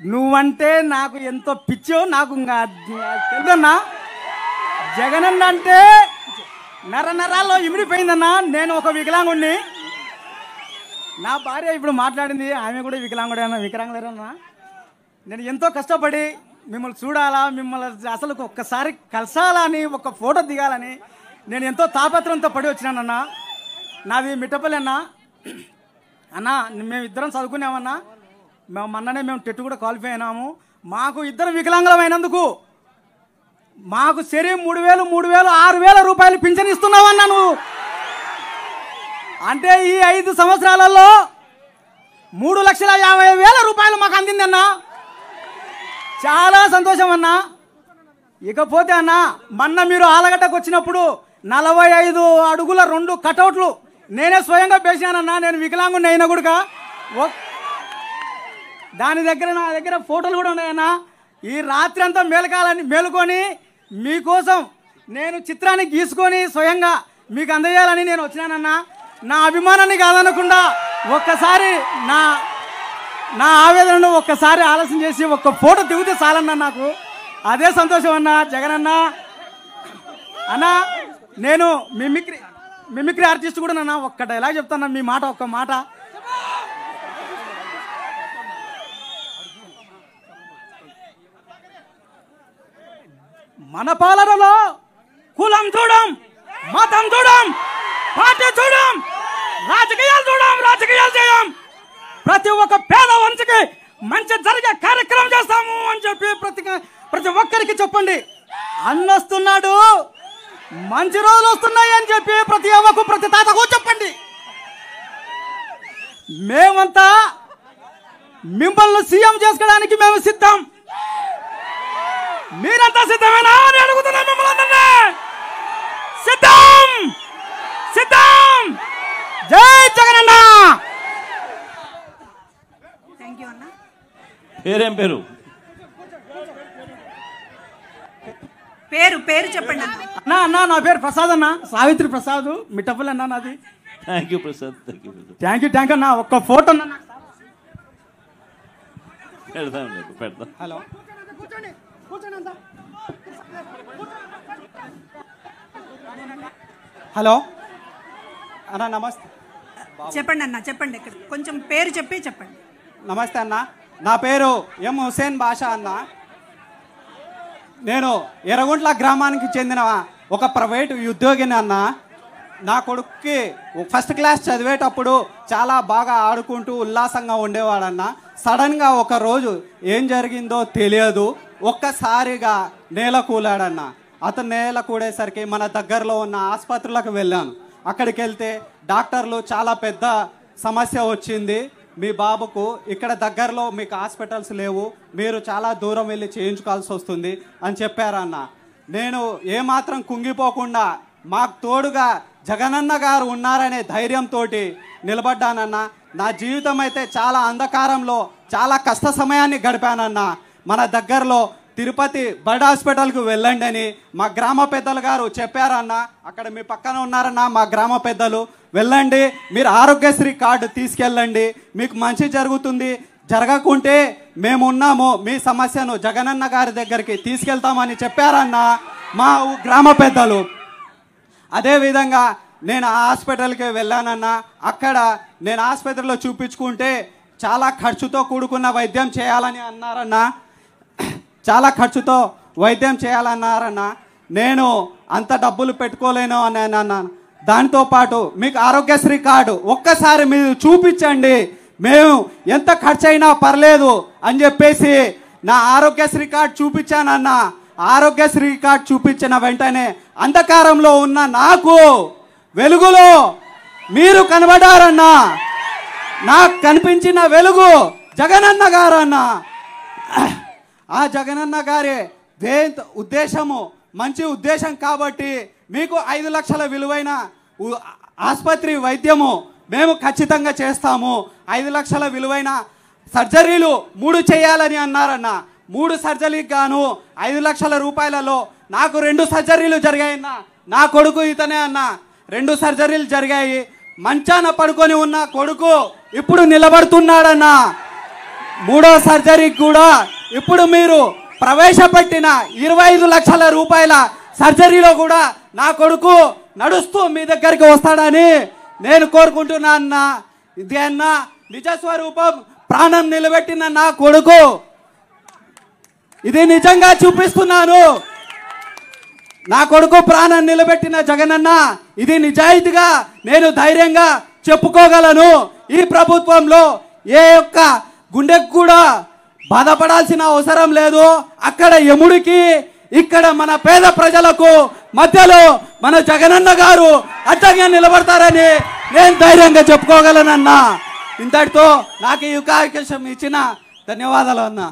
నువ్వంటే నాకు ఎంతో పిచ్చో నాకు తెలుదన్నా. జగనన్న అంటే నరాల్లో ఇమిడిపోయిందన్నా. నేను ఒక వికలాంగుడిని. నా భార్య ఇప్పుడు మాట్లాడింది, ఆమె కూడా వికలాంగులేరన్నా. నేను ఎంతో కష్టపడి మిమ్మల్ని చూడాలా, మిమ్మల్ని అసలు ఒక్కసారి కలిసాలని, ఒక ఫోటో దిగాలని నేను ఎంతో తాపత్రంతో పడి వచ్చినానన్నా. నాది మిట్టపల్లి అన్నా. అన్నా మేము ఇద్దరం చదువుకున్నామన్నా. మొన్ననే మేము టెట్ కూడా క్వాలిఫై అయినాము. మాకు ఇద్దరం వికలాంగులం అయినందుకు మాకు సరే 3,000, 6,000 రూపాయలు పింఛన్ ఇస్తున్నావన్నా నువ్వు. అంటే ఈ 5 సంవత్సరాలలో 3,50,000 రూపాయలు మాకు అందిందన్నా. చాలా సంతోషం అన్నా. ఇకపోతే అన్నా, మొన్న మీరు ఆలగడ్డకు వచ్చినప్పుడు 45 అడుగుల 2 కటౌట్లు నేనే స్వయంగా పేసానన్నా. నేను వికలాంగుని అయినా కూడా దాని దగ్గర నా దగ్గర ఫోటోలు కూడా ఉన్నాయన్నా. ఈ రాత్రి అంతా మేలుకొని మీకోసం నేను చిత్రాన్ని గీసుకొని స్వయంగా మీకు అందజేయాలని నేను వచ్చినానన్నా. నా అభిమానాన్ని కాదనకుండా ఒక్కసారి నా ఆవేదనను ఒక్కసారి ఆలోచన చేసి ఒక్క ఫోటో దిగితే చాలన్నా. నాకు అదే సంతోషం అన్నా. జగనన్న అన్నా, నేను మిమిక్రీ ఆర్టిస్ట్ కూడా నన్నా. ఒక్క డైలాగ్ చెప్తాను, మీ మాట ఒక్క మాట. మన పాలనలో కులం చూడం, మతం చూడం, పార్టీ చూడం, రాజకీయాలు చేయం. ప్రతి ఒక్క పేద వంశకి మంచి జరిగే కార్యక్రమం చేస్తాము అని చెప్పి ప్రతి ఒక్కరికి చెప్పండి. అన్నొస్తున్నాడు, మంచి రోజులు వస్తున్నాయి అని చెప్పి ప్రతి అవ్వకు ప్రతి తాతకు చెప్పండి. మేమంతా మిమ్మల్ని సీఎం చేసుకోవడానికి మేము సిద్ధం. మీరంతా సిద్ధమేనా అని అడుగుతున్నా మిమ్మల్ని. సిద్ధం. జై జగనన్న. పేరేం పేరు? పేరు చెప్పండి అన్నా. నా పేరు ప్రసాద్ అన్న, సావిత్రి ప్రసాద్, మిట్టపల్లి అన్నా నాది. Thank you Prasad. Thank you అన్న. ఒక్క ఫోటో అన్న. పెడతాం. హలో, హలో అన్న, నమస్తే. చెప్పండి అన్న, చెప్పండి. ఇక్కడ కొంచెం పేరు చెప్పండి. నమస్తే అన్న, నా పేరు ఎం హుసేన్ బాషా అన్న. నేను ఎర్రగుంట్ల గ్రామానికి చెందిన ఒక ప్రైవేటు ఉద్యోగిని అన్న. నా కొడుక్కి ఫస్ట్ క్లాస్ చదివేటప్పుడు చాలా బాగా ఆడుకుంటూ ఉల్లాసంగా ఉండేవాడన్న. సడన్గా ఒక రోజు ఏం జరిగిందో తెలియదు, ఒక్కసారిగా నేల కూలాడన్న. అతను నేల కూడేసరికి మన దగ్గరలో ఉన్న ఆసుపత్రులకు వెళ్ళాను. అక్కడికి వెళ్తే డాక్టర్లు చాలా పెద్ద సమస్య వచ్చింది మీ బాబుకు, ఇక్కడ దగ్గరలో మీకు హాస్పిటల్స్ లేవు, మీరు చాలా దూరం వెళ్ళి చేయించుకోవాల్సి వస్తుంది అని చెప్పారన్న. నేను ఏమాత్రం కుంగిపోకుండా మాకు తోడుగా జగనన్న గారు ఉన్నారనే ధైర్యంతో నిలబడ్డానన్న. నా జీవితం అయితే చాలా అంధకారంలో చాలా కష్ట సమయాన్ని గడిపానన్న. మన దగ్గరలో తిరుపతి బర్డ్ హాస్పిటల్కు వెళ్ళండి అని మా గ్రామ పెద్దలు గారు చెప్పారన్న. అక్కడ మీ పక్కన ఉన్నారన్న మా గ్రామ పెద్దలు. వెళ్ళండి, మీరు ఆరోగ్యశ్రీ కార్డు తీసుకెళ్ళండి, మీకు మంచి జరుగుతుంది, జరగకుంటే మేమున్నాము, మీ సమస్యను జగనన్న గారి దగ్గరికి తీసుకెళ్తామని చెప్పారన్న మా గ్రామ పెద్దలు. అదేవిధంగా నేను ఆ హాస్పిటల్కి వెళ్ళానన్న. అక్కడ నేను ఆసుపత్రిలో చూపించుకుంటే చాలా ఖర్చుతో కూడుకున్న వైద్యం చేయాలని అన్నారన్న. చాలా ఖర్చుతో వైద్యం చేయాలన్నారన్న. నేను అంత డబ్బులు పెట్టుకోలేను అని అన్నాను. దాంతోపాటు మీకు ఆరోగ్యశ్రీ కార్డు ఒక్కసారి మీరు చూపించండి, మేము ఎంత ఖర్చు అయినా పర్లేదు అని చెప్పేసి నా ఆరోగ్యశ్రీ కార్డు చూపించానన్న. ఆరోగ్యశ్రీ కార్డు చూపించిన వెంటనే అంధకారంలో ఉన్న నాకు వెలుగులో మీరు కనబడారన్న. నాకు కనిపించిన వెలుగు జగనన్న గారన్న. ఆ జగనన్న గారి ఉద్దేశము మంచి ఉద్దేశం కాబట్టి మీకు 5 లక్షల విలువైన ఆసుపత్రి వైద్యము మేము ఖచ్చితంగా చేస్తాము. 5 లక్షల విలువైన సర్జరీలు 3 చేయాలని అన్నారన్న. 3 సర్జరీకి గాను 5 లక్షల రూపాయలలో నాకు 2 సర్జరీలు జరిగాయన్న. నా కొడుకు ఇతనే అన్న. 2 సర్జరీలు జరిగాయి. మంచాన పడుకొని ఉన్న కొడుకు ఇప్పుడు నిలబడుతున్నాడన్న. మూడో సర్జరీకి కూడా ఇప్పుడు మీరు ప్రవేశపెట్టిన 25 లక్షల రూపాయల సర్జరీలో కూడా నా కొడుకు నడుస్తూ మీ దగ్గరికి వస్తాడని నేను కోరుకుంటున్నా అన్న. ఇది అన్న నిజస్వరూపం, ప్రాణం నిలబెట్టిన నా కొడుకు. ఇది నిజంగా చూపిస్తున్నాను. నా కొడుకు ప్రాణం నిలబెట్టిన జగనన్న, ఇది నిజాయితీగా నేను ధైర్యంగా చెప్పుకోగలను. ఈ ప్రభుత్వంలో ఏ ఒక్క గుండెకు కూడా బాధపడాల్సిన అవసరం లేదు. అక్కడ యముడికి, ఇక్కడ మన పేద ప్రజలకు మధ్యలో మన జగనన్న గారు అడ్డంగా నిలబడతారని నేను ధైర్యంగా చెప్పుకోగలనన్నా. ఇంతటితో నాకు ఈ అవకాశం ఇచ్చిన ధన్యవాదాలు అన్నా.